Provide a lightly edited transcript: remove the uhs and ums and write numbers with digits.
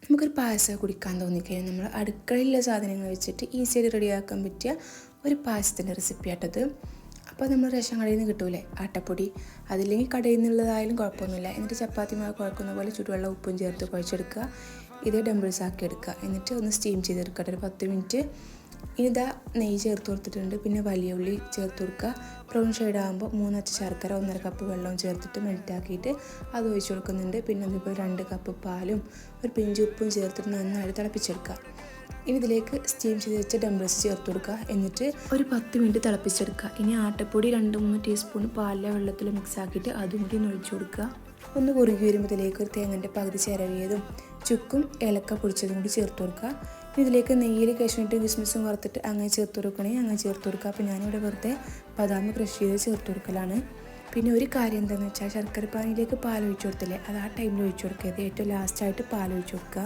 നമുക്കൊരു പായസം കുടിക്കാൻ തോന്നിക്കഴിഞ്ഞാൽ നമ്മൾ അടുക്കളയിലുള്ള സാധനങ്ങൾ വെച്ചിട്ട് ഈസിയായിട്ട് റെഡിയാക്കാൻ പറ്റിയ ഒരു പായസത്തിൻ്റെ റെസിപ്പി ആട്ടത്. അപ്പോൾ നമ്മൾ റേഷൻ കടയിൽ നിന്ന് കിട്ടൂലേ ആട്ടപ്പൊടി, അതില്ലെങ്കിൽ കടയിൽ നിന്നുള്ളതായാലും കുഴപ്പമൊന്നുമില്ല. എന്നിട്ട് ചപ്പാത്തി മാവ് കുഴക്കുന്ന പോലെ ചുടുവെള്ളം ഉപ്പും ചേർത്ത് കുഴച്ചെടുക്കുക. ഇതേ ഡംബിൾസ് ആക്കി എടുക്കുക. എന്നിട്ട് ഒന്ന് സ്റ്റീം ചെയ്തെടുക്കട്ടെ ഒരു 10 മിനിറ്റ്. ഇതാ നെയ്യ് ചേർത്ത് കൊടുത്തിട്ടുണ്ട്. പിന്നെ വലിയ ഉള്ളി ചേർത്ത് കൊടുക്കുക. ബ്രൗൺ ഷെയ്ഡ് ആകുമ്പോൾ 3 അച്ച് ശർക്കര 1.5 കപ്പ് വെള്ളവും ചേർത്തിട്ട് മെൽറ്റാക്കിയിട്ട് അത് ഒഴിച്ച് കൊടുക്കുന്നുണ്ട്. പിന്നെ അതിപ്പോൾ 2 കപ്പ് പാലും ഒരു പിഞ്ച് ഉപ്പും ചേർത്തിട്ട് നന്നായിട്ട് തിളപ്പിച്ചെടുക്കുക. ഇനി ഇതിലേക്ക് സ്റ്റീം ചെയ്ത് വെച്ച ഡംബിൾസ് ചേർത്ത് കൊടുക്കുക. എന്നിട്ട് ഒരു 10 മിനിറ്റ് തിളപ്പിച്ചെടുക്കുക. ഇനി ആട്ടപ്പൊടി 2-3 ടീസ്പൂൺ പാലിലെ വെള്ളത്തിൽ മിക്സ് ആക്കിയിട്ട് അതും കൂടി ഒന്ന് ഒഴിച്ചു കൊടുക്കുക. ഒന്ന് കുറുകി വരുമ്പോൾ ഇതിലേക്ക് ഒരു തേങ്ങൻ്റെ പകുതി ചിരവിയതും ചുക്കും ഏലക്ക പൊടിച്ചതും കൂടി ചേർത്ത് കൊടുക്കുക. ഇതിലേക്ക് നെയ്യിൽ കാഷ്നട്ടും കിസ്മിസും വറുത്തിട്ട് അങ്ങനെ ചേർത്ത് കൊടുക്കണമെങ്കിൽ അങ്ങനെ ചേർത്ത് കൊടുക്കുക. അപ്പോൾ ഞാനിവിടെ വെറുതെ ബദാം ക്രഷ് ചെയ്ത് ചേർത്ത് കൊടുക്കലാണ്. പിന്നെ ഒരു കാര്യം എന്താണെന്ന് വെച്ചാൽ ശർക്കര പാനിയിലേക്ക് പാൽ ഒഴിച്ചു കൊടുത്തില്ലേ, അത് ആ ടൈമിൽ ഒഴിച്ചു കൊടുക്കരുത്. ഏറ്റവും ലാസ്റ്റായിട്ട് പാൽ ഒഴിച്ചു കൊടുക്കുക.